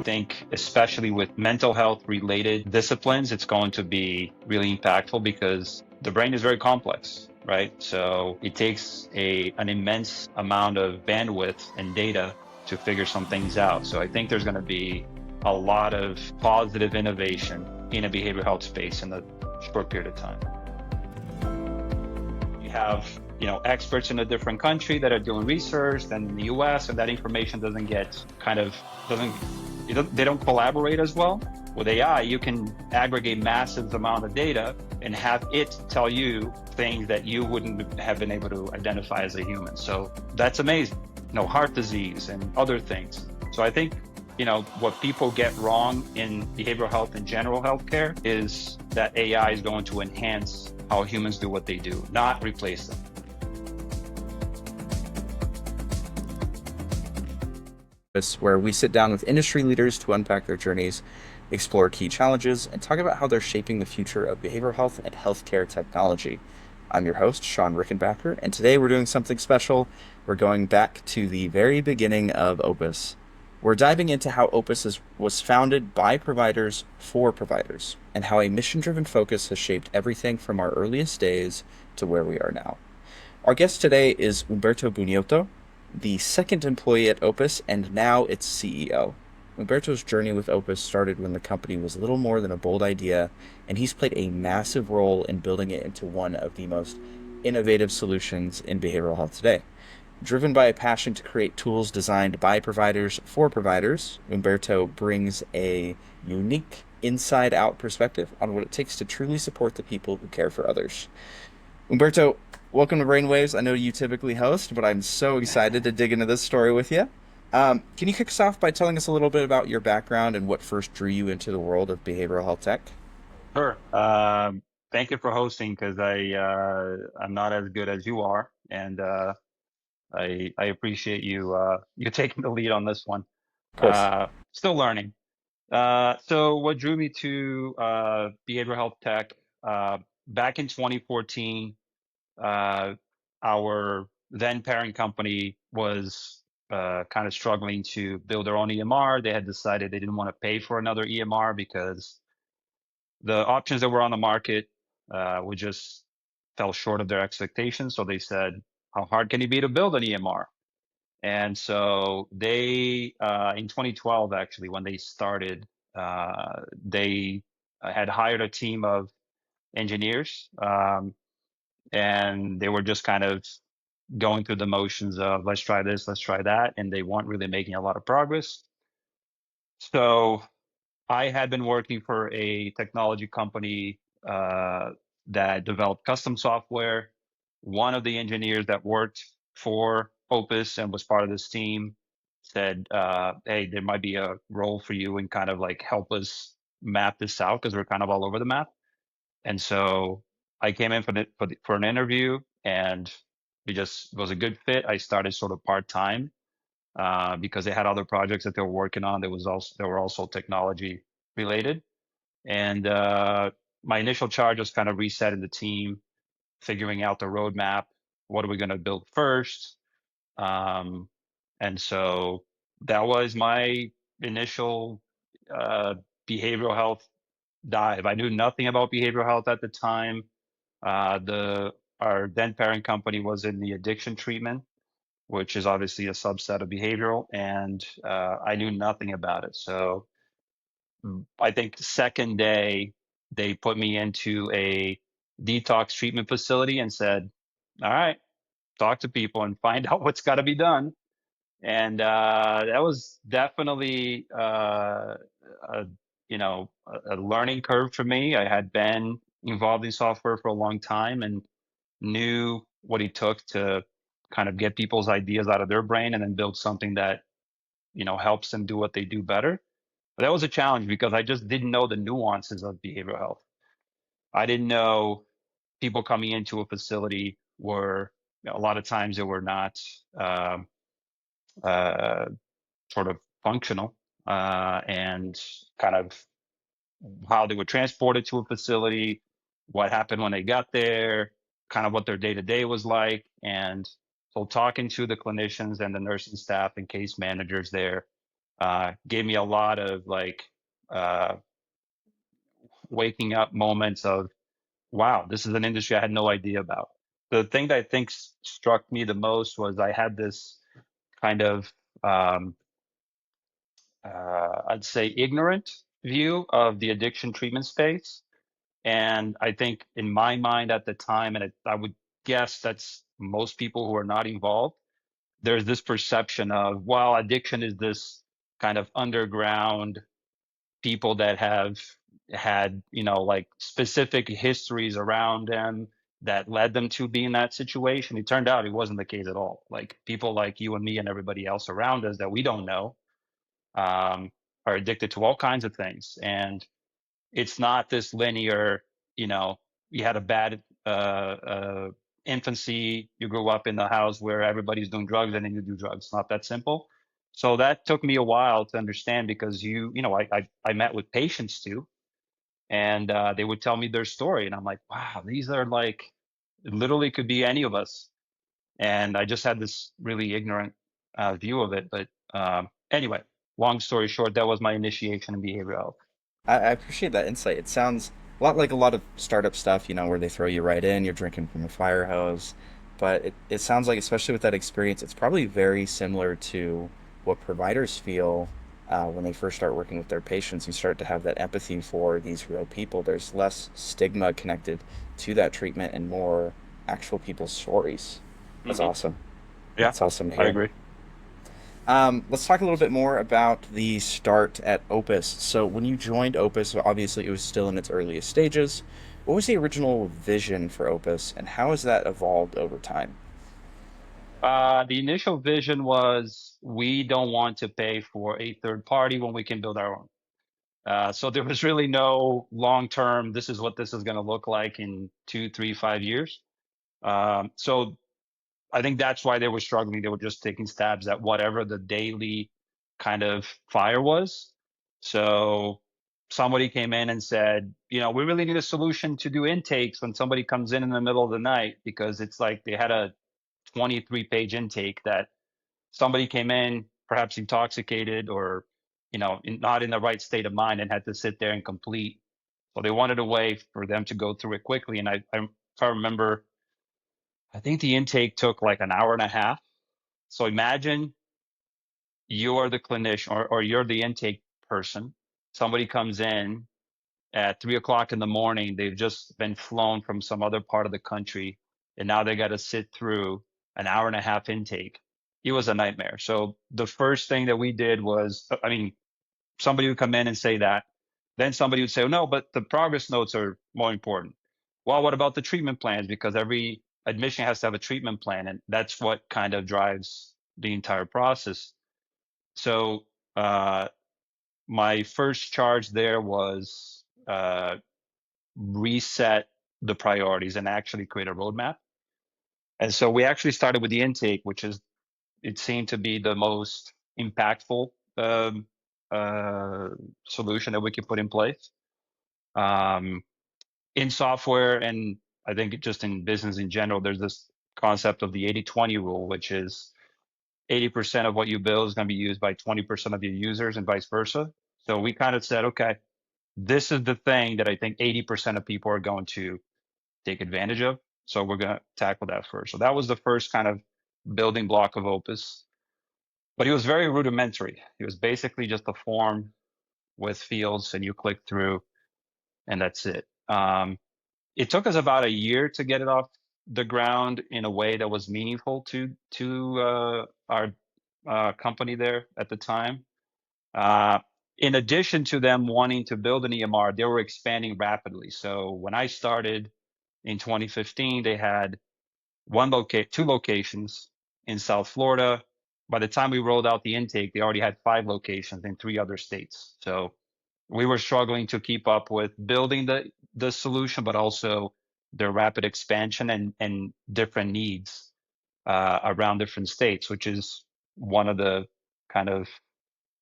think especially with mental health related disciplines, it's going to be really impactful because the brain is very complex, right? So it takes an immense amount of bandwidth and data to figure some things out. So I think there's going to be a lot of positive innovation in a behavioral health space in a short period of time. You have, experts in a different country that are doing research than in the US, and that information doesn't they don't collaborate as well. With AI, you can aggregate massive amount of data and have it tell you things that you wouldn't have been able to identify as a human. So that's amazing. Heart disease and other things. So I think, what people get wrong in behavioral health and general healthcare is that AI is going to enhance how humans do what they do, not replace them. Where we sit down with industry leaders to unpack their journeys, explore key challenges, and talk about how they're shaping the future of behavioral health and healthcare technology. I'm your host, Shawn Rickenbacker, and today we're doing something special. We're going back to the very beginning of Opus. We're diving into how Opus was founded by providers for providers, and how a mission-driven focus has shaped everything from our earliest days to where we are now. Our guest today is Humberto Buniotto, the second employee at Opus and now its CEO. Humberto's journey with Opus started when the company was little more than a bold idea, and he's played a massive role in building it into one of the most innovative solutions in behavioral health today. Driven by a passion to create tools designed by providers for providers, Humberto brings a unique inside-out perspective on what it takes to truly support the people who care for others. Humberto, welcome to Brainwaves. I know you typically host, but I'm so excited to dig into this story with you. Can you kick us off by telling us a little bit about your background and what first drew you into the world of behavioral health tech? Sure. Thank you for hosting, because I'm not as good as you are, and I appreciate you taking the lead on this one. Of course. Still learning. So what drew me to behavioral health tech? Back in 2014, our then parent company was kind of struggling to build their own EMR. They had decided they didn't want to pay for another EMR because the options that were on the market would just fell short of their expectations. So they said, how hard can it be to build an EMR? And so they, in 2012, actually, when they started, they had hired a team of engineers, and they were just kind of going through the motions of let's try this, let's try that, and they weren't really making a lot of progress. So I had been working for a technology company that developed custom software. One of the engineers that worked for Opus and was part of this team said, hey, there might be a role for you and kind of like help us map this out, because we're kind of all over the map. And so I came in for an interview, and it just was a good fit. I started sort of part-time because they had other projects that they were working on. They were also technology related. And my initial charge was kind of resetting the team, figuring out the roadmap. What are we going to build first? And so that was my initial behavioral health dive. I knew nothing about behavioral health at the time. Our then parent company was in the addiction treatment, which is obviously a subset of behavioral, and I knew nothing about it. So I think the second day they put me into a detox treatment facility and said, all right, talk to people and find out what's got to be done. And that was definitely a learning curve for me. I had been involved in software for a long time and knew what it took to kind of get people's ideas out of their brain and then build something that helps them do what they do better. But that was a challenge because I just didn't know the nuances of behavioral health. I didn't know people coming into a facility were a lot of times they were not uh, sort of functional, and kind of how they were transported to a facility, what happened when they got there, kind of what their day-to-day was like. And so talking to the clinicians and the nursing staff and case managers there, Gave me a lot of like uh, waking up moments of, wow, this is an industry I had no idea about. The thing that I think struck me the most was I had this kind of, um, I'd say, ignorant view of the addiction treatment space. And I think in my mind at the time, and I would guess that's most people who are not involved, there's this perception of, well, addiction is this kind of underground people that have had, like specific histories around them that led them to be in that situation. It turned out it wasn't the case at all. Like people like you and me and everybody else around us that we don't know um, are addicted to all kinds of things. And it's not this linear, you know, you had a bad infancy, you grew up in the house where everybody's doing drugs and then you do drugs. It's not that simple. So that took me a while to understand because I met with patients too, and they would tell me their story, and I'm like, wow, these are like, it literally could be any of us. And I just had this really ignorant view of it. But anyway, long story short, that was my initiation in behavioral health. I appreciate that insight. It sounds a lot like a lot of startup stuff, where they throw you right in, you're drinking from a fire hose. But it sounds like, especially with that experience, it's probably very similar to what providers feel when they first start working with their patients. You start to have that empathy for these real people. There's less stigma connected to that treatment and more actual people's stories. That's Hmm. awesome. Yeah, That's awesome to I hear. agree. Let's talk a little bit more about the start at Opus. So, when you joined Opus, obviously it was still in its earliest stages. What was the original vision for Opus, and how has that evolved over time? The initial vision was we don't want to pay for a third party when we can build our own. So there was really no long term, this is what this is going to look like in 2, 3, 5 years. So I think that's why they were struggling. They were just taking stabs at whatever the daily kind of fire was. So somebody came in and said, we really need a solution to do intakes when somebody comes in the middle of the night, because it's like they had a 23-page intake that somebody came in, perhaps intoxicated or, not in the right state of mind, and had to sit there and complete. So they wanted a way for them to go through it quickly. And if I remember, I think the intake took like an hour and a half. So imagine you're the clinician, or you're the intake person. Somebody comes in at 3 o'clock in the morning. They've just been flown from some other part of the country, and now they got to sit through an hour and a half intake. It was a nightmare. So the first thing that we did was, I mean, somebody would come in and say that. Then somebody would say, oh, no, but the progress notes are more important. Well, what about the treatment plans? Because every admission has to have a treatment plan, and that's what kind of drives the entire process. So uh, my first charge there was reset the priorities and actually create a roadmap. And so we actually started with the intake, which is, it seemed to be the most impactful uh, solution that we could put in place. Um, in software, and I think just in business in general, there's this concept of the 80/20 rule, which is 80% of what you build is going to be used by 20% of your users and vice versa. So we kind of said, okay, this is the thing that I think 80% of people are going to take advantage of. So we're going to tackle that first. So that was the first kind of building block of Opus. But it was very rudimentary. It was basically just a form with fields, and you click through, and that's it. It took us about a year to get it off the ground in a way that was meaningful to our company there at the time. Uh, in addition to them wanting to build an EMR, they were expanding rapidly. So when I started in 2015, they had two locations in South Florida. By the time we rolled out the intake, they already had 5 locations in 3 other states. So we were struggling to keep up with building the solution, but also the rapid expansion and different needs around different states, which is one of the kind of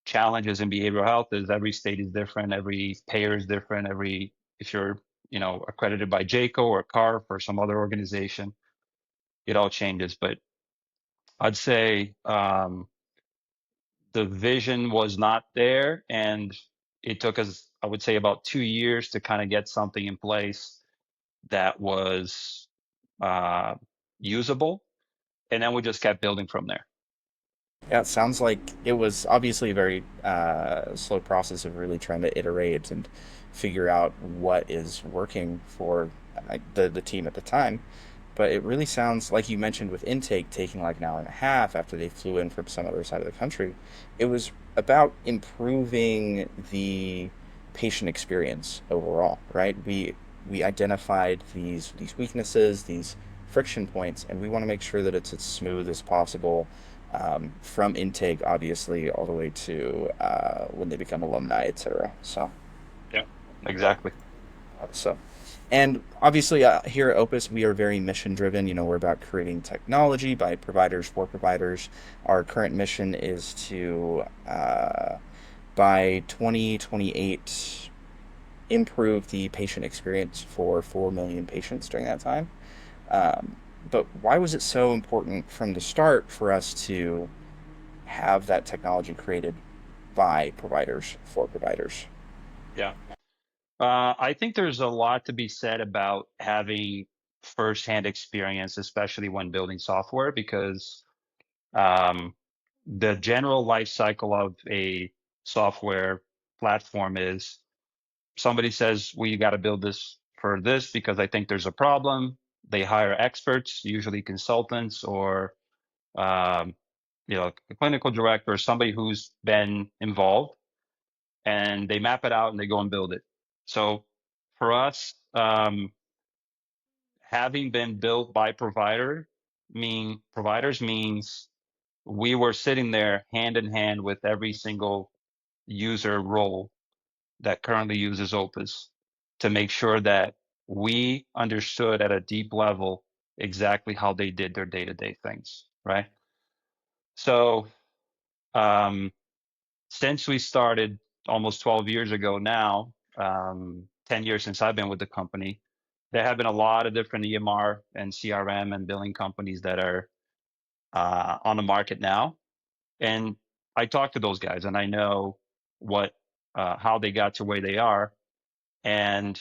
challenges in behavioral health. Is every state is different, every payer is different, every, if you're accredited by JACO or CARF or some other organization, it all changes. But I'd say the vision was not there, and it took us, I would say, about 2 years to kind of get something in place that was uh, usable, and then we just kept building from there. Yeah, it sounds like it was obviously a very slow process of really trying to iterate and figure out what is working for the team at the time. But it really sounds like you mentioned with intake taking like an hour and a half after they flew in from some other side of the country. It was about improving the patient experience overall, right? We identified these weaknesses, these friction points, and we want to make sure that it's as smooth as possible from intake, obviously, all the way to when they become alumni, etc. Yeah, exactly. So, and obviously, here at Opus, we are very mission driven. You know, we're about creating technology by providers for providers. Our current mission is to, by 2028, improve the patient experience for 4 million patients during that time. Um, but why was it so important from the start for us to have that technology created by providers for providers? Yeah. I think there's a lot to be said about having firsthand experience, especially when building software, because um, the general life cycle of a software platform is somebody says, we got to build this for this because I think there's a problem. They hire experts, usually consultants or um, a clinical director or somebody who's been involved, and they map it out and they go and build it. So for us, having been built by providers means we were sitting there hand in hand with every single user role that currently uses Opus to make sure that we understood at a deep level exactly how they did their day-to-day things, right? So um, since we started almost 12 years ago now, 10 years since I've been with the company, there have been a lot of different EMR and CRM and billing companies that are on the market now. And I talk to those guys and I know what how they got to where they are. And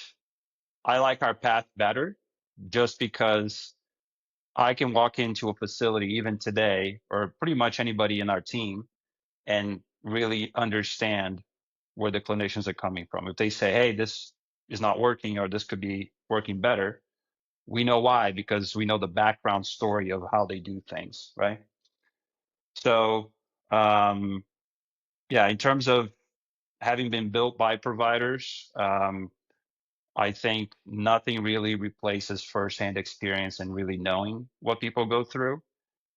I like our path better just because I can walk into a facility even today, or pretty much anybody in our team, and really understand where the clinicians are coming from. If they say, hey, this is not working or this could be working better, we know why because we know the background story of how they do things, right? So, um, yeah, in terms of having been built by providers, I think nothing really replaces firsthand experience and really knowing what people go through.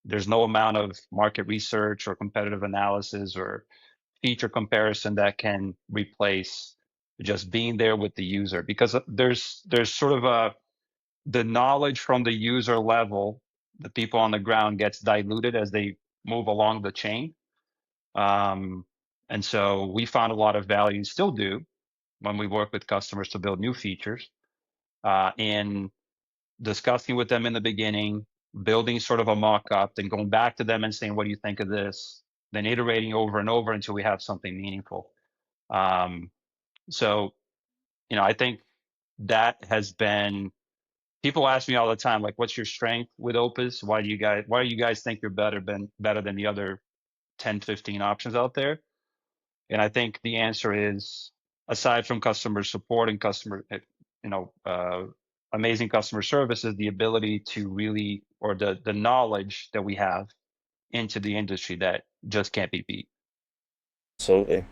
There's no amount of market research or competitive analysis or feature comparison that can replace just being there with the user because there's sort of the knowledge from the user level, the people on the ground gets diluted as they move along the chain. Um, and so we found a lot of value, still do, when we work with customers to build new features, in discussing with them in the beginning, building sort of a mock-up, then going back to them and saying, what do you think of this? Then iterating over and over until we have something meaningful. Um, so, I think that has been, people ask me all the time, like, what's your strength with Opus? Why do you guys think you're better than the other 10, 15 options out there? And I think the answer is, aside from customer support and you know, uh, amazing customer service, is the ability to really, or the knowledge that we have into the industry that just can't be beat. Absolutely.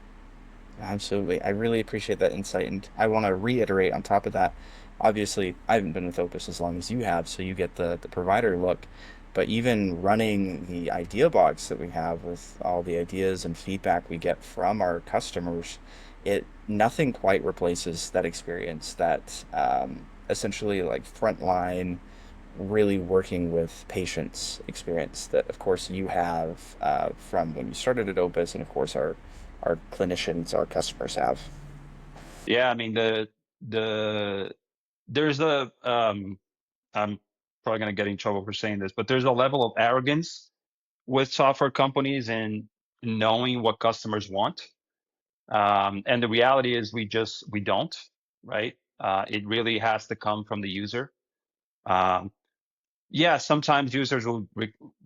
Absolutely. I really appreciate that insight. And I want to reiterate on top of that. Obviously, I haven't been with Opus as long as you have, so you get the provider look. But even running the idea box that we have with all the ideas and feedback we get from our customers, it nothing quite replaces that experience, that essentially like frontline, really working with patients experience that, of course, you have from when you started at Opus, and of course our clinicians, our customers have. Yeah, I mean the there's a I'm probably going to get in trouble for saying this, but there's a level of arrogance with software companies, and knowing what customers want. And the reality is we don't, right? It really has to come from the user. Um, yeah, sometimes users will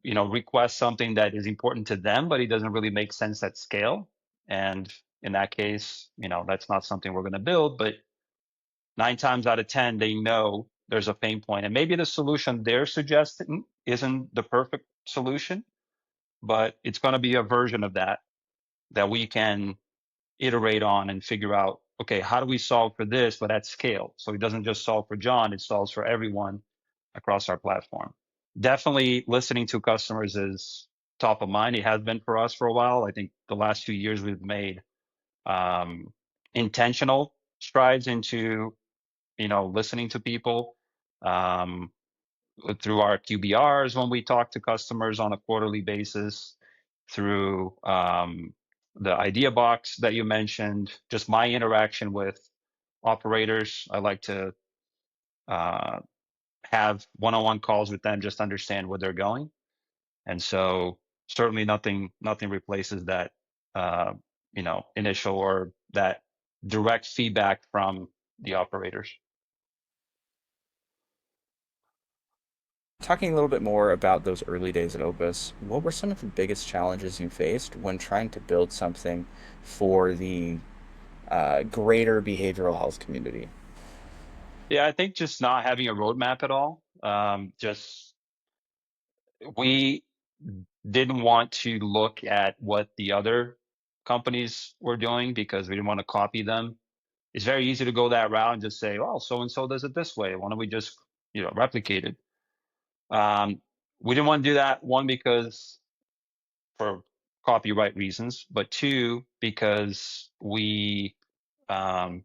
request something that is important to them, but it doesn't really make sense at scale. And in that case, that's not something we're going to build. But 9 times out of 10, they know there's a pain point, and maybe the solution they're suggesting isn't the perfect solution, but it's going to be a version of that we can iterate on and figure out, okay, how do we solve for this, but at scale? So it doesn't just solve for John, it solves for everyone across our platform. Definitely listening to customers is top of mind. It has been for us for a while. I think the last 2 years we've made um, intentional strides into, listening to people um, through our QBRs when we talk to customers on a quarterly basis, through the idea box that you mentioned, just my interaction with operators. I like to uh, have one-on-one calls with them, just understand where they're going. And so certainly nothing replaces that uh, initial or that direct feedback from the operators. Talking a little bit more about those early days at Opus, what were some of the biggest challenges you faced when trying to build something for the greater behavioral health community? Yeah, I think just not having a roadmap at all. Just we didn't want to look at what the other companies were doing because we didn't want to copy them. It's very easy to go that route and just say, "Oh, so and so does it this way. Why don't we just, replicate it?" Um, we didn't want to do that. One, because for copyright reasons, but two, because um,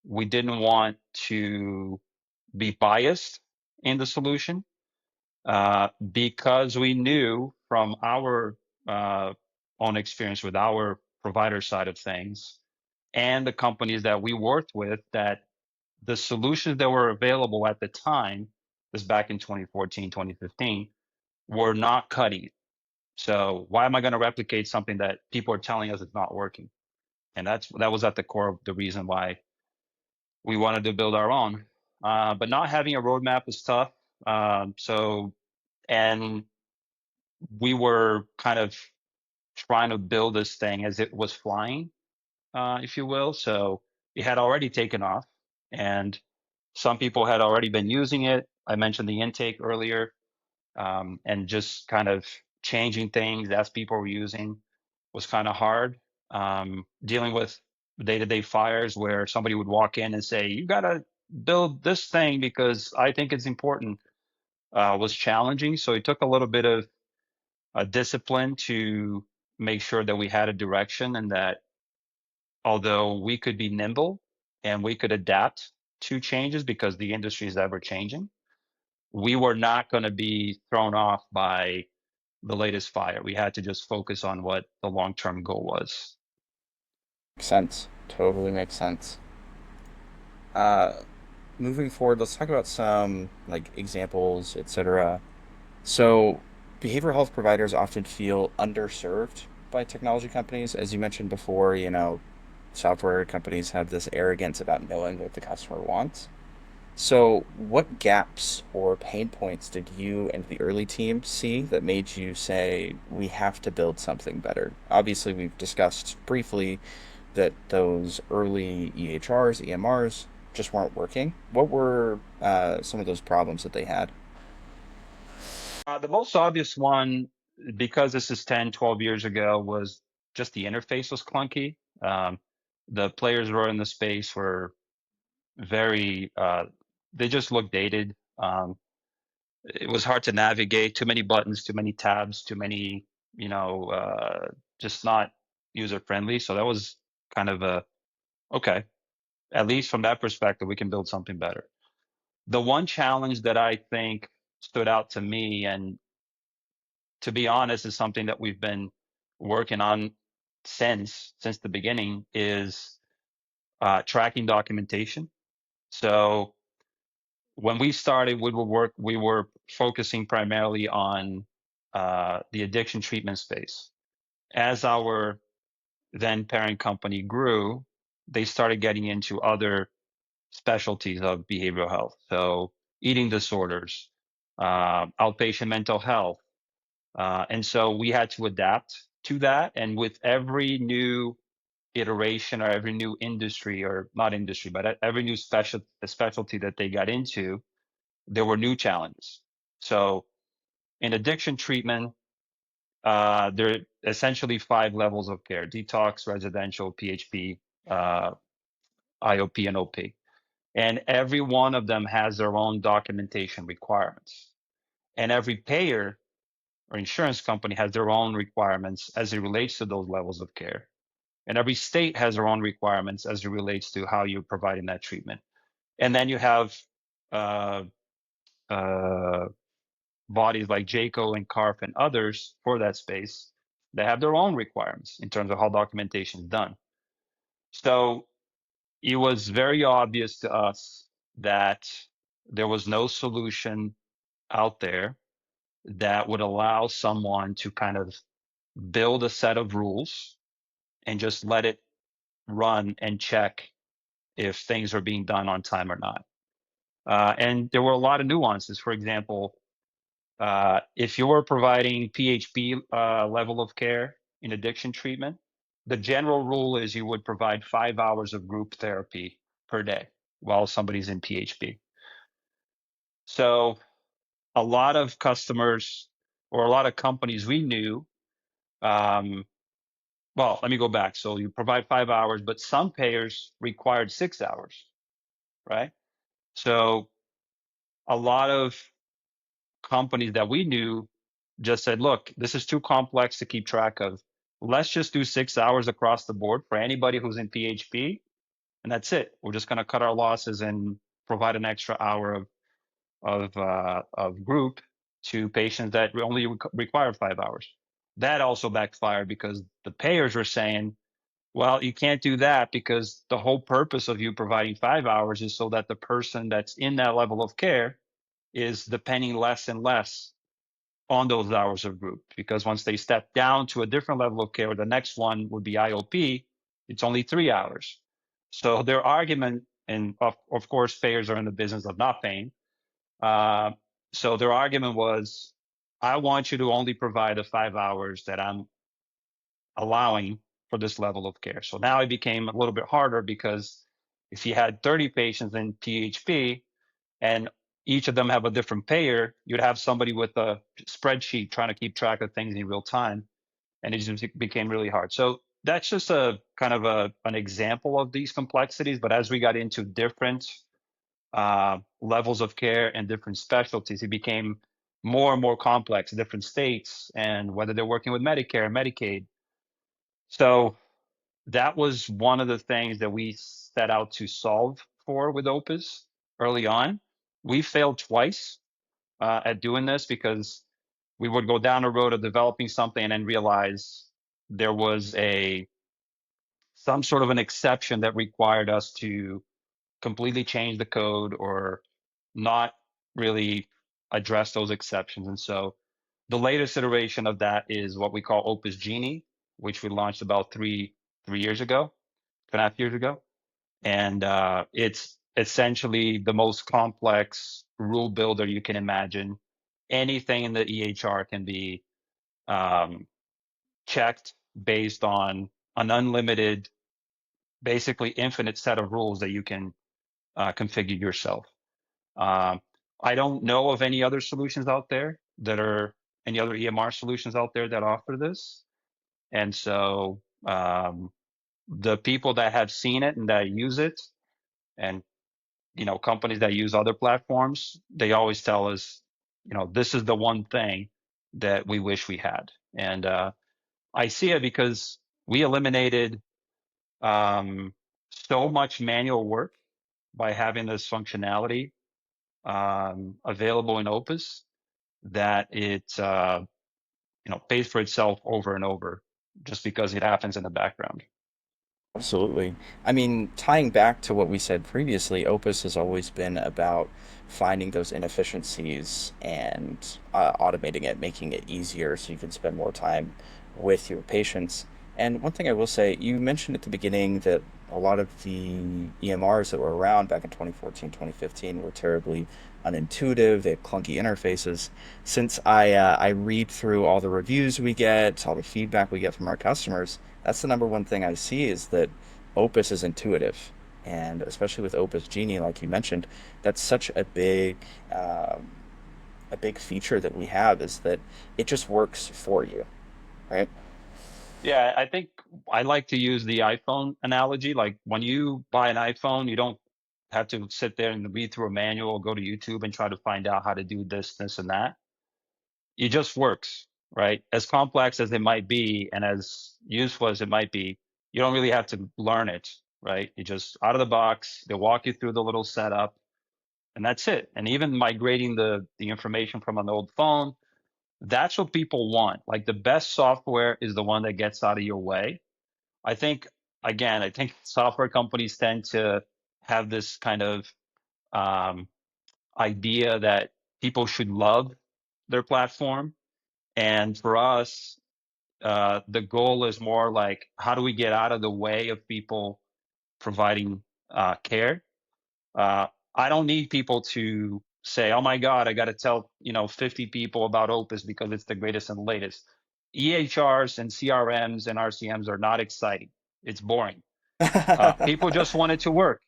we didn't want to be biased in the solution, because we knew from our uh, own experience with our provider side of things and the companies that we worked with, that the solutions that were available at the time, this back in 2014, 2015, were not cutting it. So why am I going to replicate something that people are telling us is not working? And that was at the core of the reason why we wanted to build our own. But not having a roadmap is tough. So and we were kind of trying to build this thing as it was flying, if you will. So it had already taken off, and some people had already been using it. I mentioned the intake earlier, and just kind of changing things as people were using was kind of hard. Dealing with day-to-day fires where somebody would walk in and say, "You got to build this thing because I think it's important," was challenging. So it took a little bit of a discipline to make sure that we had a direction, and that although we could be nimble and we could adapt to changes because the industry is ever changing, we were not going to be thrown off by the latest fire. We had to just focus on what the long-term goal was. Makes sense. Totally makes sense. Uh, Moving forward, let's talk about some like examples, etc. So, behavioral health providers often feel underserved by technology companies. As you mentioned before, software companies have this arrogance about knowing what the customer wants. So, what gaps or pain points did you and the early team see that made you say, we have to build something better? Obviously, we've discussed briefly that those early EHRs, EMRs just weren't working. What were some of those problems that they had? The most obvious one, because this is 10, 12 years ago, was just the interface was clunky. The players who were in the space were very, they just looked dated. It was hard to navigate, too many buttons, too many tabs, too many, you know, uh, just not user friendly. So that was kind of okay, at least from that perspective, we can build something better. The one challenge that I think stood out to me, and to be honest, is something that we've been working on since the beginning, is tracking documentation. So when we started, we were focusing primarily on the addiction treatment space, As our then parent company grew, they started getting into other specialties of behavioral health. So eating disorders, outpatient mental health. And so we had to adapt to that. And with every new iteration or every new industry, or not industry, but every new specialty that they got into, there were new challenges. So in addiction treatment, there are essentially 5 levels of care: detox, residential, PHP, uh, IOP, and OP. And every one of them has their own documentation requirements. And every payer or insurance company has their own requirements as it relates to those levels of care. And every state has their own requirements as it relates to how you're providing that treatment. And then you have uh, uh, bodies like JACO and CARF and others for that space that have their own requirements in terms of how documentation is done. So it was very obvious to us that there was no solution out there that would allow someone to kind of build a set of rules and just let it run and check if things are being done on time or not. And there were a lot of nuances. For example, if you're providing PHP level of care in addiction treatment, the general rule is you would provide 5 hours of group therapy per day while somebody's in PHP. So a lot of customers or a lot of companies we knew, um, well, let me go back. So you provide 5 hours, but some payers required 6 hours, right? So a lot of companies that we knew just said, look, this is too complex to keep track of. Let's just do 6 hours across the board for anybody who's in PHP, and that's it. We're just going to cut our losses and provide an extra hour of group to patients that only require 5 hours. That also backfired because the payers were saying, well, you can't do that because the whole purpose of you providing 5 hours is so that the person that's in that level of care is depending less and less on those hours of group. Because once they step down to a different level of care, the next one would be IOP, it's only 3 hours. So their argument, and of course, payers are in the business of not paying. Uh, so their argument was, I want you to only provide the 5 hours that I'm allowing for this level of care. So now it became a little bit harder because if you had 30 patients in PHP and each of them have a different payer, you'd have somebody with a spreadsheet trying to keep track of things in real time, and it just became really hard. So that's just a kind of an example of these complexities. But as we got into different levels of care and different specialties, it became more and more complex, different states, and whether they're working with Medicare and Medicaid. So that was one of the things that we set out to solve for with Opus early on. We failed twice at doing this because we would go down the road of developing something and then realize there was a some sort of an exception that required us to completely change the code or not really address those exceptions. And so the latest iteration of that is what we call Opus Genie, which we launched about 3 years ago, 2.5 years ago. And it's essentially the most complex rule builder you can imagine. Anything in the EHR can be um, checked based on an unlimited, basically infinite set of rules that you can configure yourself. Um, I don't know of any other solutions out there that are any other EMR solutions out there that offer this. And so the people that have seen it and that use it, and companies that use other platforms, they always tell us, this is the one thing that we wish we had. And I see it because we eliminated um, so much manual work by having this functionality available in Opus that it pays for itself over and over just because it happens in the background. Absolutely. I mean, tying back to what we said previously, Opus has always been about finding those inefficiencies and automating it, making it easier so you can spend more time with your patients. And one thing I will say, you mentioned at the beginning that a lot of the EMRs that were around back in 2014, 2015 were terribly unintuitive. They had clunky interfaces. Since I read through all the reviews we get, all the feedback we get from our customers, that's the number one thing I see is that Opus is intuitive. And especially with Opus Genie, like you mentioned, that's such um, a big feature that we have is that it just works for you, right? Yeah, I think I like to use the iPhone analogy. Like when you buy an iPhone, you don't have to sit there and read through a manual, go to YouTube and try to find out how to do this, and that. It just works, right? As complex as it might be and as useful as it might be, you don't really have to learn it, right? You just out of the box, they walk you through the little setup, and that's it. And even migrating the information from an old phone, that's what people want. Like the best software is the one that gets out of your way. I think again, I think software companies tend to have this kind of um, idea that people should love their platform, and for us, the goal is more like how do we get out of the way of people providing care. Uh, I don't need people to say, "Oh my God, I got to tell 50 people about Opus because it's the greatest and latest." EHRs and CRMs and RCMs are not exciting. It's boring. People just want it to work.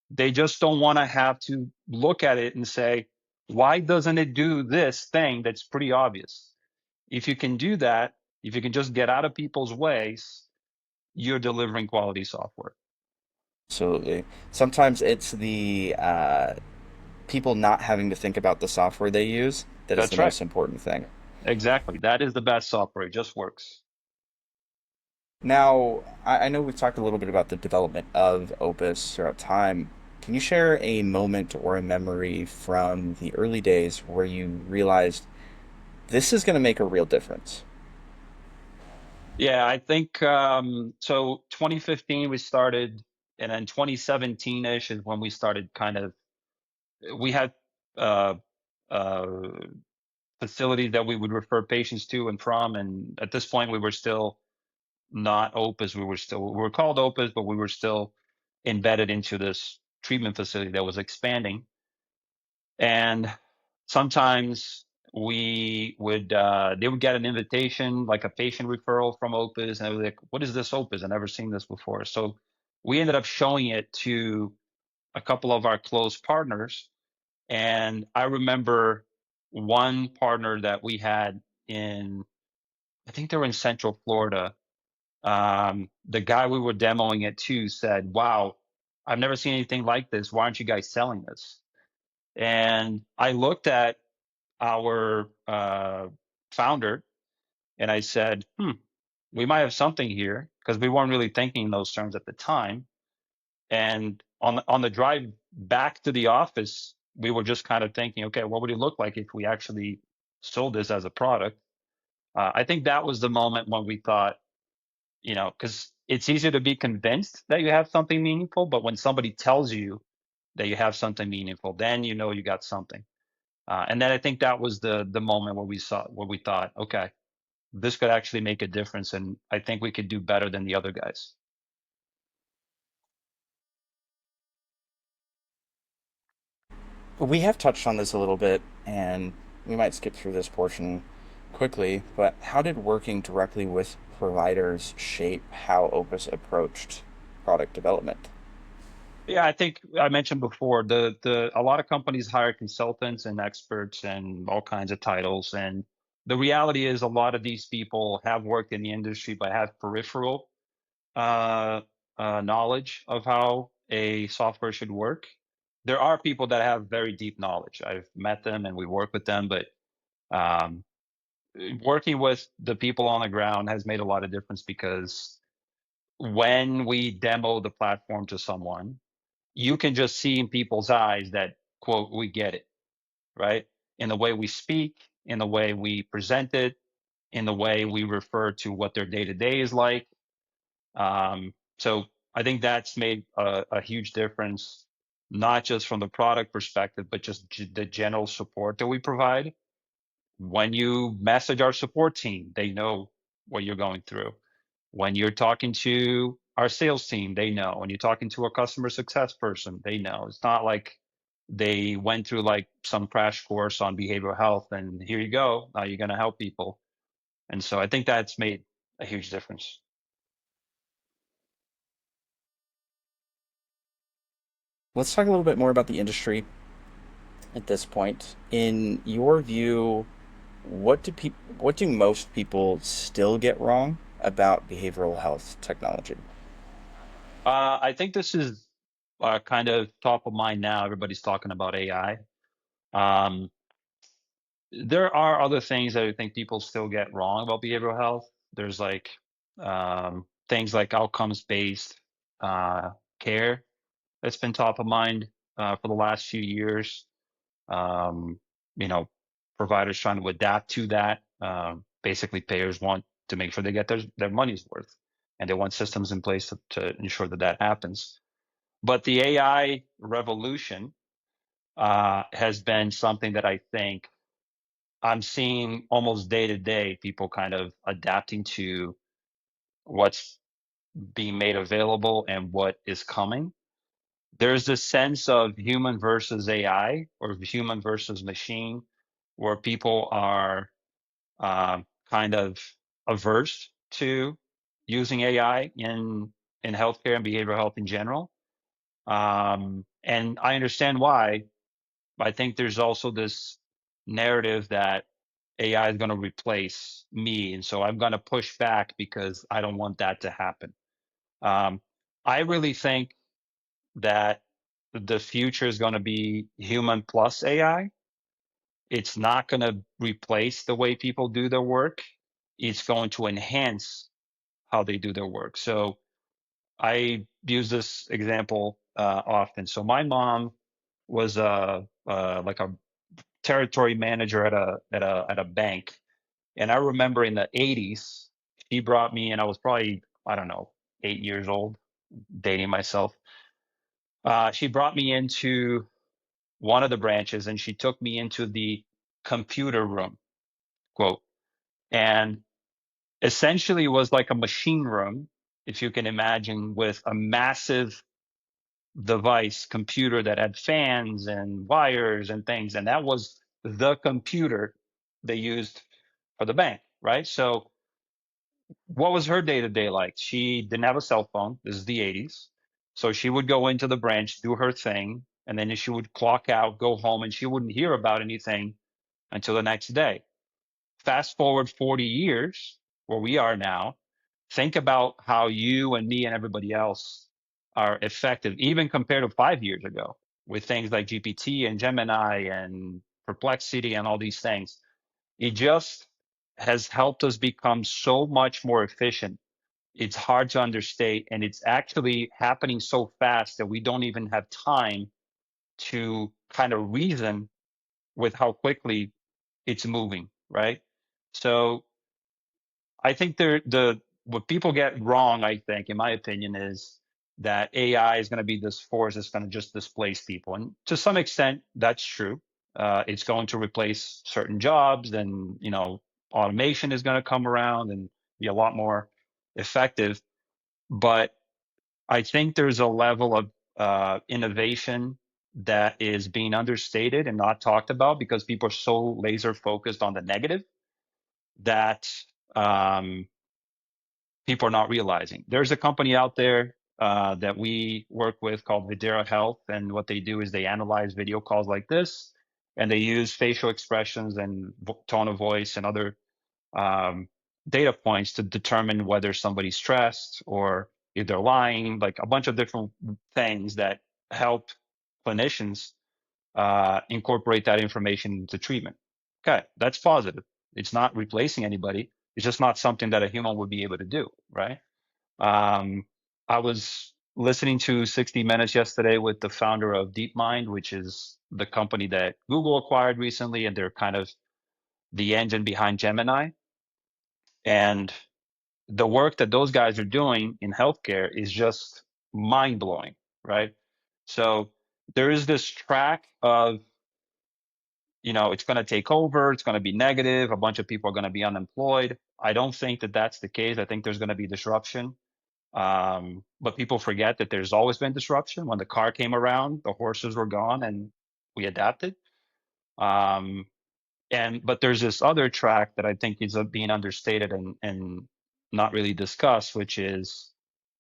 They just don't want to have to look at it and say, "Why doesn't it do this thing that's pretty obvious?" If you can do that, if you can just get out of people's ways, you're delivering quality software. Absolutely. Sometimes it's the people not having to think about the software they use that is the That's right. most important thing. Exactly. That is the best software. It just works. Now, I know we've talked a little bit about the development of Opus throughout time. Can you share a moment or a memory from the early days where you realized this is going to make a real difference? Yeah, I think so. 2015 we started, and then 2017-ish is when we started kind of. We had uh, uh, facilities that we would refer patients to and from, and at this point we were still not Opus. We were called Opus, but we were still embedded into this treatment facility that was expanding. And sometimes they would get an invitation, like a patient referral from Opus, and I was like, "What is this Opus? I've never seen this before." So we ended up showing it to a couple of our close partners, and I remember one partner that we had in, I think they were in Central Florida. The guy we were demoing it to said, "Wow, I've never seen anything like this. Why aren't you guys selling this?" And I looked at our founder and I said, we might have something here because we weren't really thinking in those terms at the time. And on the drive back to the office, we were just kind of thinking, okay, what would it look like if we actually sold this as a product? I think that was the moment when we thought, because it's easier to be convinced that you have something meaningful, but when somebody tells you that you have something meaningful, then you know you got something. And then I think that was the moment where we thought, okay, this could actually make a difference, and I think we could do better than the other guys. We have touched on this a little bit, and we might skip through this portion quickly, but how did working directly with providers shape how Opus approached product development? Yeah, I think I mentioned before the a lot of companies hire consultants and experts and all kinds of titles, and the reality is a lot of these people have worked in the industry but have peripheral uh, knowledge of how a software should work. There are people that have very deep knowledge. I've met them and we work with them, but um, working with the people on the ground has made a lot of difference because when we demo the platform to someone, you can just see in people's eyes that, quote, we get it, right? In the way we speak, in the way we present it, in the way we refer to what their day to day is like. So I think that's made a huge difference, not just from the product perspective, but just the general support that we provide. When you message our support team, they know what you're going through. When you're talking to our sales team, they know. When you're talking to a customer success person, they know. It's not like they went through like some crash course on behavioral health and here you go, now you're going to help people. And so I think that's made a huge difference. Let's talk a little bit more about the industry at this point. In your view, what do most people still get wrong about behavioral health technology? I think this is kind of top of mind now. Everybody's talking about AI. Um, there are other things that I think people still get wrong about behavioral health. There's like things like outcomes based care that's been top of mind for the last few years. Um, you know, providers trying to adapt to that. Basically, payers want to make sure they get their money's worth, and they want systems in place to ensure that that happens. But the AI revolution has been something that I think I'm seeing almost day to day, people kind of adapting to what's being made available and what is coming. There's this sense of human versus AI or human versus machine where people are kind of averse to using AI in healthcare and behavioral health in general. And I understand why. I think there's also this narrative that AI is going to replace me, and so I'm going to push back because I don't want that to happen. Um, I really think that the future is going to be human plus AI. It's not going to replace the way people do their work. It's going to enhance how they do their work. So I use this example often. So my mom was like a territory manager at a bank, and I remember in the '80s, she brought me, and I was probably, I don't know, 8 years old, dating myself. She brought me into one of the branches, and she took me into the computer room, quote, and essentially it was like a machine room, if you can imagine, with a massive device computer that had fans and wires and things, and that was the computer they used for the bank, right? So what was her day to day like? She didn't have a cell phone. This is the '80s. So she would go into the branch, do her thing, and then she would clock out, go home, and she wouldn't hear about anything until the next day. Fast forward 40 years, where we are now, think about how you and me and everybody else are effective, even compared to 5 years ago, with things like GPT and Gemini and Perplexity and all these things. It just has helped us become so much more efficient. It's hard to understate, and it's actually happening so fast that we don't even have time to kind of reason with how quickly it's moving, right? So I think the what people get wrong, I think, in my opinion, is that AI is going to be this force that's going to just displace people, and to some extent, that's true. It's going to replace certain jobs, and automation is going to come around and be a lot more effective. But I think there's a level of innovation that is being understated and not talked about because people are so laser focused on the negative that um, people are not realizing. There's a company out there that we work with called Videra Health, and what they do is they analyze video calls like this, and they use facial expressions and tone of voice and other um, data points to determine whether somebody's stressed or if they're lying, like a bunch of different things that help clinicians incorporate that information into treatment. Okay, that's positive. It's not replacing anybody. It's just not something that a human would be able to do, right? Um, I was listening to 60 Minutes yesterday with the founder of DeepMind, which is the company that Google acquired recently, and they're kind of the engine behind Gemini. And the work that those guys are doing in healthcare is just mind blowing, right? So there is this track of, it's going to take over, it's going to be negative, a bunch of people are going to be unemployed. I don't think that that's the case. I think there's going to be disruption. But people forget that there's always been disruption. When the car came around, the horses were gone and we adapted. Um, but there's this other track that I think is being understated and not really discussed, which is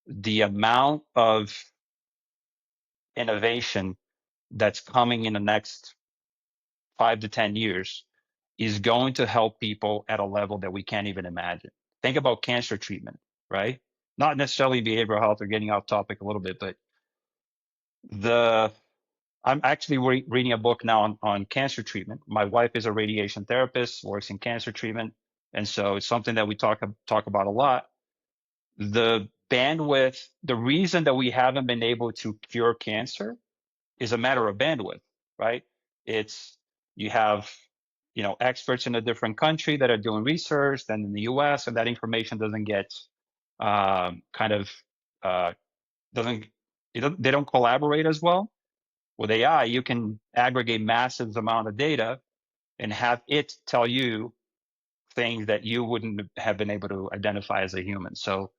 the amount of innovation that's coming in the next 5 to 10 years is going to help people at a level that we can't even imagine. Think about cancer treatment, right? Not necessarily behavioral health or getting off topic a little bit, but the I'm actually reading a book now on cancer treatment. My wife is a radiation therapist, works in cancer treatment, and so it's something that we talk about a lot. The bandwidth, the reason that we haven't been able to cure cancer is a matter of bandwidth, right? It's you have experts in a different country that are doing research than in the U.S. and that information doesn't get kind of uh, doesn't they don't collaborate as well. With AI, you can aggregate massive amount of data and have it tell you things that you wouldn't have been able to identify as a human. So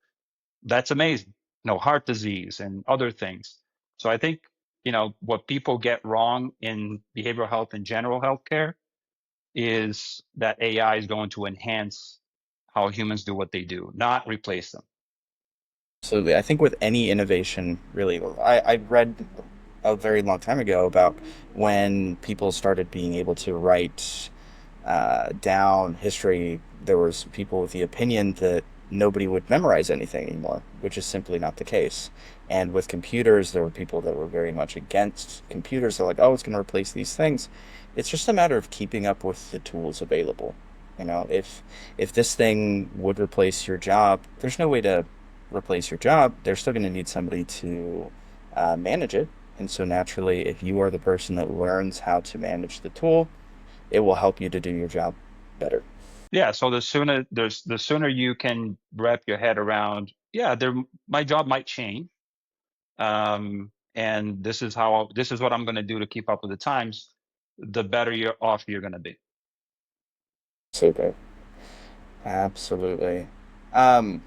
that's amazing. Heart disease and other things. So I think, what people get wrong in behavioral health and general healthcare is that AI is going to enhance how humans do what they do, not replace them. Absolutely. I think with any innovation, really, I read a very long time ago about when people started being able to write down history, there was people with the opinion that nobody would memorize anything anymore, which is simply not the case. And with computers, there were people that were very much against computers. They're like, oh, it's going to replace these things. It's just a matter of keeping up with the tools available. If this thing would replace your job, there's no way to replace your job. They're still going to need somebody to manage it. And so naturally, if you are the person that learns how to manage the tool, it will help you to do your job better. Yeah. So the sooner you can wrap your head around, yeah, my job might change. And this is what I'm going to do to keep up with the times, the better you're off you're going to be. Super. Absolutely. Um,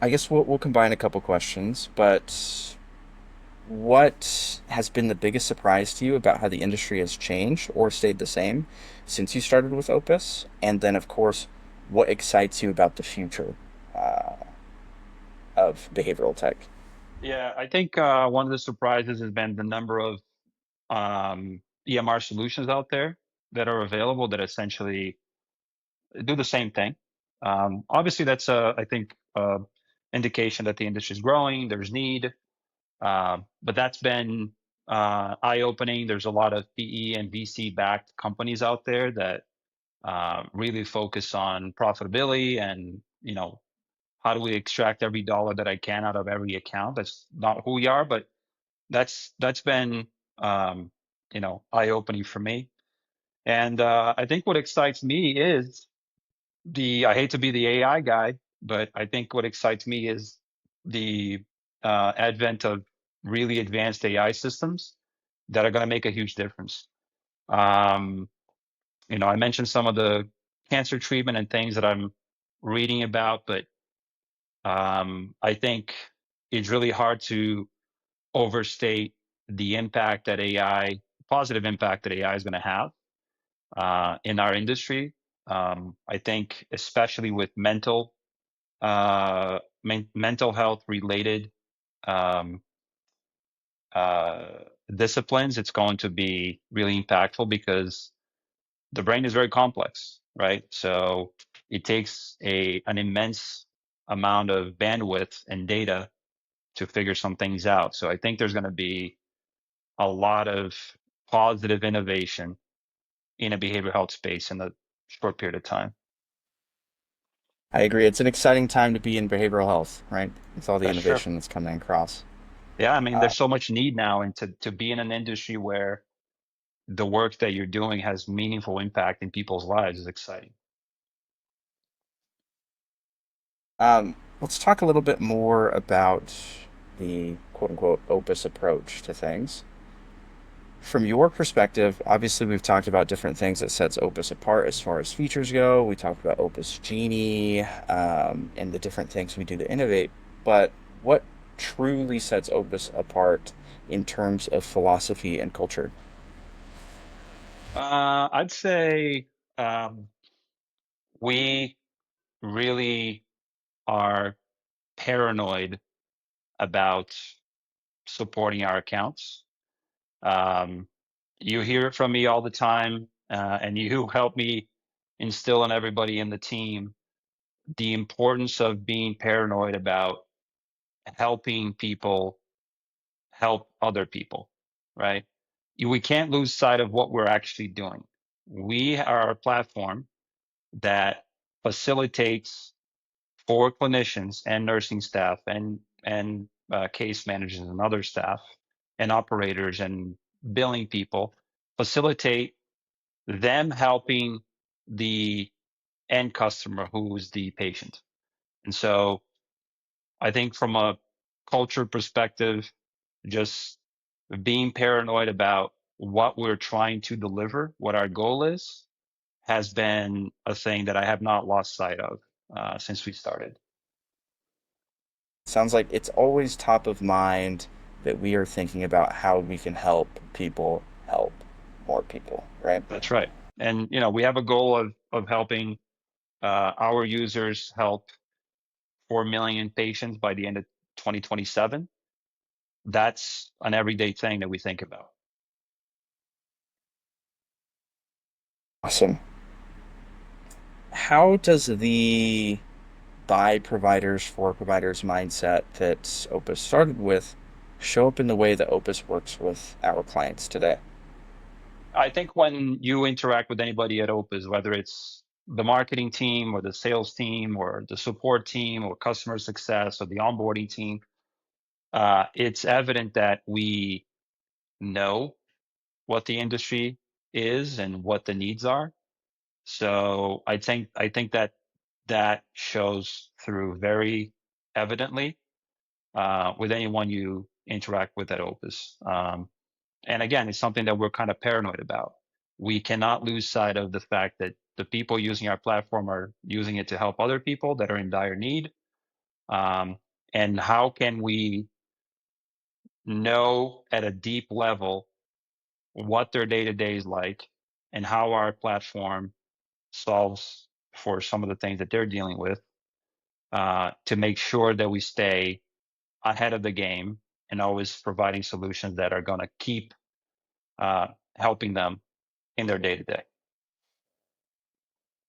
I guess we'll combine a couple questions, but what has been the biggest surprise to you about how the industry has changed or stayed the same since you started with Opus? And then, of course, what excites you about the future uh, of behavioral tech? Yeah, I think one of the surprises has been the number of EMR solutions out there that are available that essentially do the same thing. Obviously, that's I think indication that the industry is growing. There's need, but that's been eye-opening. There's a lot of PE and VC-backed companies out there that really focus on profitability and how do we extract every dollar that I can out of every account. That's not who we are, but that's been um, eye-opening for me. And I think what excites me is I hate to be the AI guy, but I think what excites me is the advent of really advanced AI systems that are going to make a huge difference. Um, I mentioned some of the cancer treatment and things that I'm reading about, but I think it's really hard to overstate the impact that positive impact that AI is going to have in our industry. I think, especially with mental health related um, uh, disciplines, it's going to be really impactful because the brain is very complex, right? So it takes an immense amount of bandwidth and data to figure some things out. So I think there's going to be a lot of positive innovation in a behavioral health space in a short period of time. I agree. It's an exciting time to be in behavioral health, right? With all the That's true. innovation that's coming across. Yeah, I mean, Uh, there's so much need now, and to be in an industry where the work that you're doing has meaningful impact in people's lives is exciting. let's talk a little bit more about the quote unquote opus approach to things. From your perspective, obviously we've talked about different things that sets Opus apart as far as features go. We talked about Opus Genie and the different things we do to innovate. But what truly sets Opus apart in terms of philosophy and culture? I'd say um, we really are paranoid about supporting our accounts. Um, you hear it from me all the time, and you help me instill in everybody in the team the importance of being paranoid about helping people help other people, right? We can't lose sight of what we're actually doing. We are a platform that facilitates for clinicians and nursing staff and case managers and other staff and operators and billing people, facilitate them helping the end customer who's the patient. And so I think from a culture perspective, just being paranoid about what we're trying to deliver, what our goal is, has been a thing that I have not lost sight of since we started. Sounds like it's always top of mind that we are thinking about how we can help people help more people, right? That's right. And we have a goal of helping our users help 4 million patients by the end of 2027. That's an everyday thing that we think about. Awesome. How does the by providers for providers mindset that Opus started with show up in the way that Opus works with our clients today? I think when you interact with anybody at Opus, whether it's the marketing team or the sales team or the support team or customer success or the onboarding team, it's evident that we know what the industry is and what the needs are. So I think that that shows through very evidently with anyone you interact with at Opus. And again, it's something that we're kind of paranoid about. We cannot lose sight of the fact that the people using our platform are using it to help other people that are in dire need. Um, and how can we know at a deep level what their day to day is like and how our platform solves for some of the things that they're dealing with to make sure that we stay ahead of the game and always providing solutions that are going to keep uh, helping them in their day to day.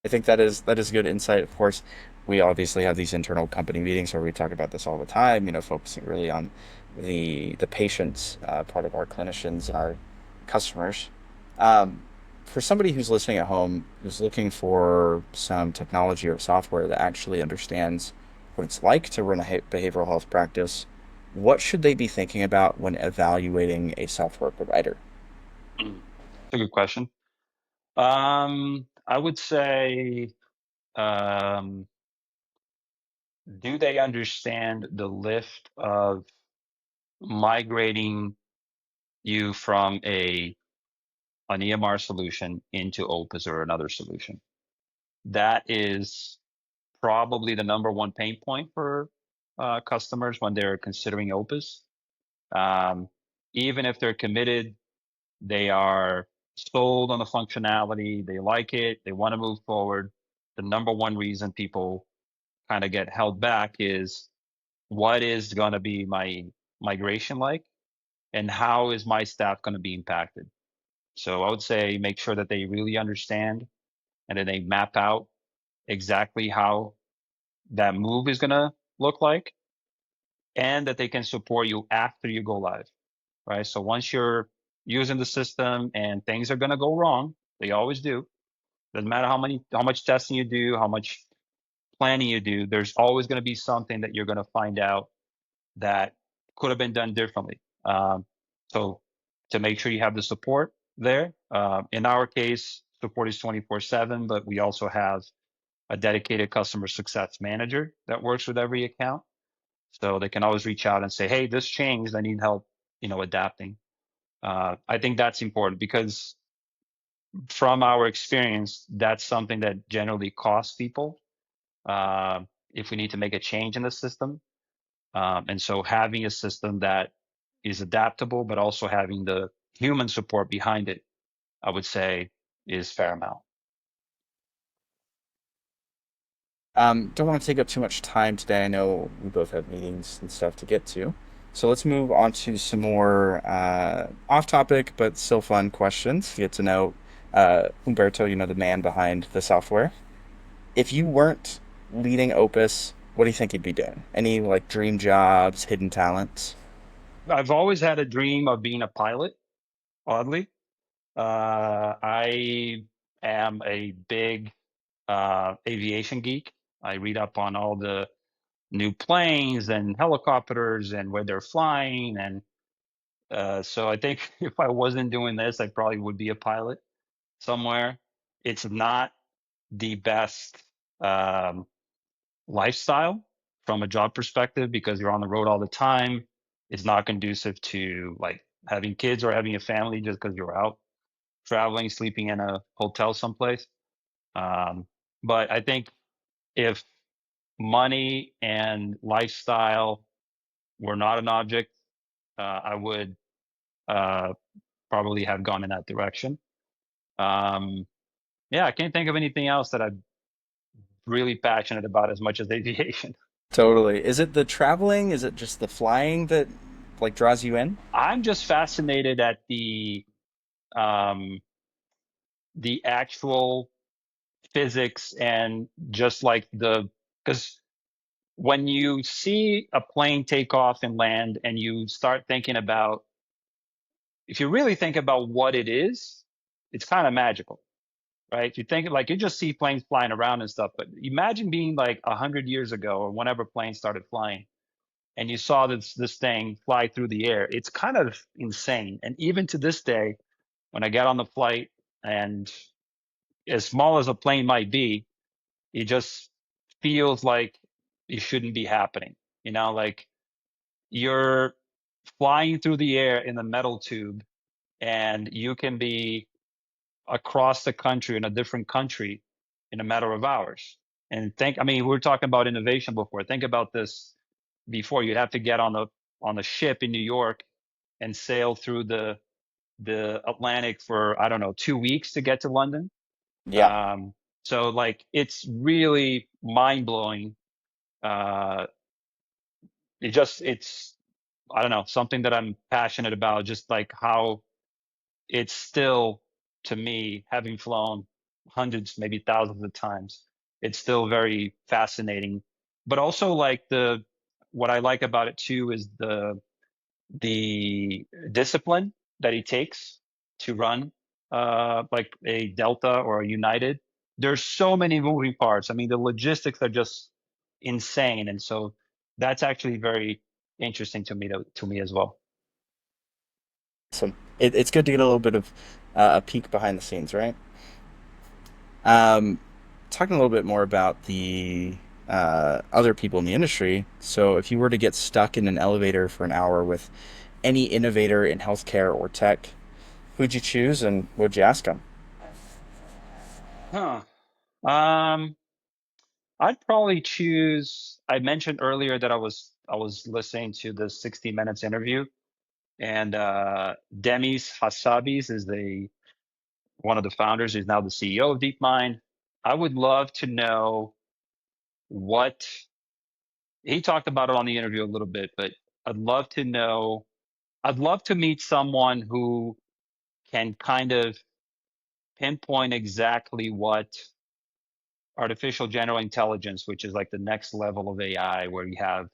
I think that is good insight. Of course, we obviously have these internal company meetings where we talk about this all the time. Focusing really on the patients, part of our clinicians and our customers. Um, for somebody who's listening at home, who's looking for some technology or software that actually understands what it's like to run a behavioral health practice, what should they be thinking about when evaluating a software provider? Mm. That's a good question. I would say, um, do they understand the lift of migrating you from an EMR solution into Opus or another solution? That is probably the number one pain point for customers when they're considering Opus. Um, Even if they're committed, they are sold on the functionality, they like it, they want to move forward. The number one reason people kind of get held back is what is going to be my migration like and how is my staff going to be impacted. So I would say make sure that they really understand and then they map out exactly how that move is going to look like and that they can support you after you go live, right? So once you're using the system and things are going to go wrong, they always do. Doesn't matter how much testing you do, how much planning you do, there's always going to be something that you're going to find out that could have been done differently. So to make sure you have the support there. In our case, support is 24/7, but we also have a dedicated customer success manager that works with every account. So they can always reach out and say, "Hey, this changed. I need help, adapting." I think that's important because from our experience, that's something that generally costs people uh, if we need to make a change in the system. And so having a system that is adaptable, but also having the human support behind it, I would say is paramount. Don't want to take up too much time today. I know we both have meetings and stuff to get to. So let's move on to some more off topic but still fun questions. Get to know Humberto, the man behind the software. If you weren't leading Opus, what do you think you'd be doing? Any like dream jobs, hidden talents? I've always had a dream of being a pilot, oddly. I am a big aviation geek. I read up on all the new planes and helicopters and where they're flying. And so I think if I wasn't doing this, I probably would be a pilot somewhere. It's not the best um, lifestyle from a job perspective because you're on the road all the time. It's not conducive to like having kids or having a family just because you're out traveling, sleeping in a hotel someplace. Um, but I think if money and lifestyle were not an object, I would uh, probably have gone in that direction. Um, yeah, I can't think of anything else that I'm really passionate about as much as aviation. Totally. Is it the traveling? Is it just the flying that like draws you in? I'm just fascinated at um, the actual physics and just like the because when you see a plane take off and land and you start thinking about if you really think about what it is, it's kind of magical, right? You think like you just see planes flying around and stuff, but imagine being like 100 years ago or whenever planes started flying and you saw this thing fly through the air. It's kind of insane. And even to this day, when I get on the flight and as small as a plane might be, it just feels like it shouldn't be happening. Like you're flying through the air in a metal tube and you can be across the country in a different country in a matter of hours. And I mean, we were talking about innovation before. Think about this before. You'd have to get on the ship in New York and sail through the Atlantic for, I don't know, 2 weeks to get to London. Yeah. Um, so like it's really mind blowing. Uh, it's I don't know, something that I'm passionate about, just like how it's still, to me, having flown hundreds, maybe thousands of times, it's still very fascinating. But also like what I like about it too is the discipline that it takes to run like a Delta or a United. There's so many moving parts. I mean, the logistics are just insane, and so that's actually very interesting to me as well. So it's good to get a little bit of a peek behind the scenes, right? Um, Talking a little bit more about the other people in the industry. So, if you were to get stuck in an elevator for an hour with any innovator in healthcare or tech, who'd you choose and what'd you ask them? Huh. Um, I'd probably choose. I mentioned earlier that I was listening to the 60 Minutes interview, and Demis Hassabis is the one of the founders. He's now the CEO of DeepMind. I would love to know what he talked about it on the interview a little bit, but I'd love to know. I'd love to meet someone who can kind of pinpoint exactly what artificial general intelligence, which is like the next level of AI, where you have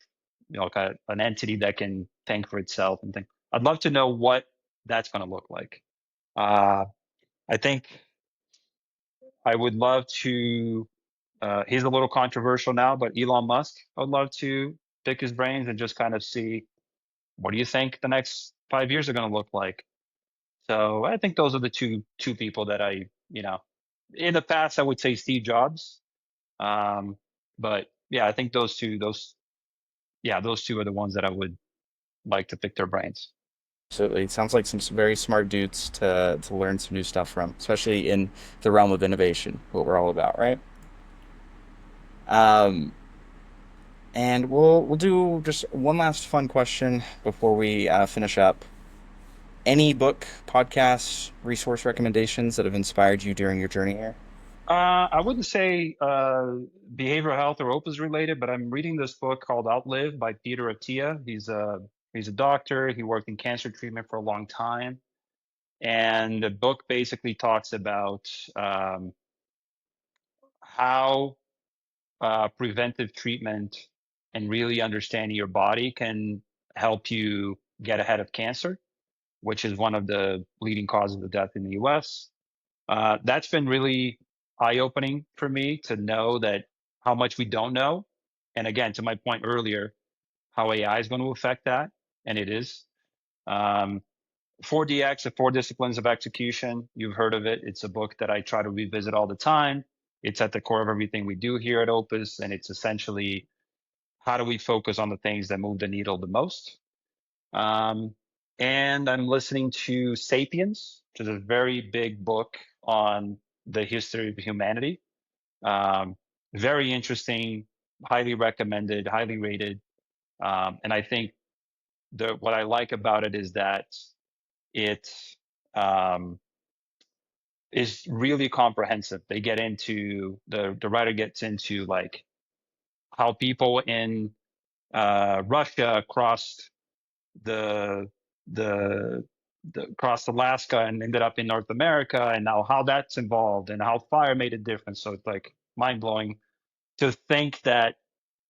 kind of an entity that can think for itself and think. I'd love to know what that's going to look like. Uh, I think I would love to. He's a little controversial now, but Elon Musk, I would love to pick his brains and just kind of see what do you think the next 5 years are going to look like. So I think those are the two people that in the past I would say Steve Jobs. Um, but yeah, I think those two are the ones that I would like to pick their brains. Absolutely. It sounds like some very smart dudes to learn some new stuff from, especially in the realm of innovation, what we're all about, right? Um, and we'll do just one last fun question before we finish up. Any book, podcasts, resource recommendations that have inspired you during your journey here? I wouldn't say behavioral health or opus related, but I'm reading this book called Outlive by Peter Attia. He's a doctor. He worked in cancer treatment for a long time, and the book basically talks about how preventive treatment and really understanding your body can help you get ahead of cancer, which is one of the leading causes of death in the U.S. That's been really eye-opening for me to know that how much we don't know. And again, to my point earlier, how AI is going to affect that, and it is. Um, 4DX, the Four Disciplines of Execution, you've heard of it. It's a book that I try to revisit all the time. It's at the core of everything we do here at Opus, and it's essentially how do we focus on the things that move the needle the most. Um, and I'm listening to Sapiens, which is a very big book on the history of humanity. Um, Very interesting, highly recommended, highly rated. And I think what I like about it is that it um, is really comprehensive. They get into the writer gets into like how people in Russia crossed the the crossed Alaska and ended up in North America, and now how that's involved and how fire made a difference. So it's like mind blowing to think that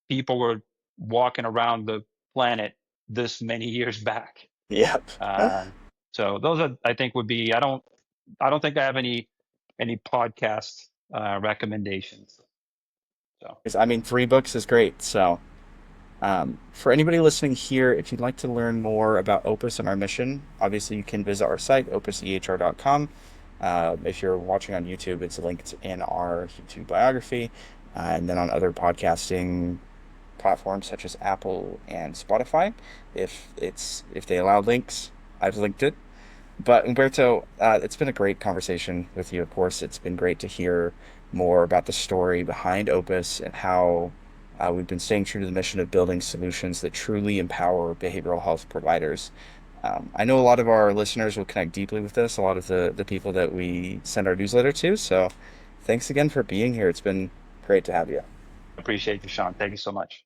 people were walking around the planet this many years back. Yep. Um, so those are, I think, would be. I don't think I have any podcast recommendations. So I mean, free books is great. So, for anybody listening here, if you'd like to learn more about Opus and our mission, obviously you can visit our site, opusehr.com. If you're watching on YouTube, it's linked in our YouTube biography. And then on other podcasting platforms such as Apple and Spotify, if they allow links, I've linked it. But Umberto, it's been a great conversation with you. Of course, it's been great to hear more about the story behind Opus and how we've been staying true to the mission of building solutions that truly empower behavioral health providers. I know a lot of our listeners will connect deeply with this, a lot of the people that we send our newsletter to. So thanks again for being here. It's been great to have you. appreciate you, Sean. Thank you so much.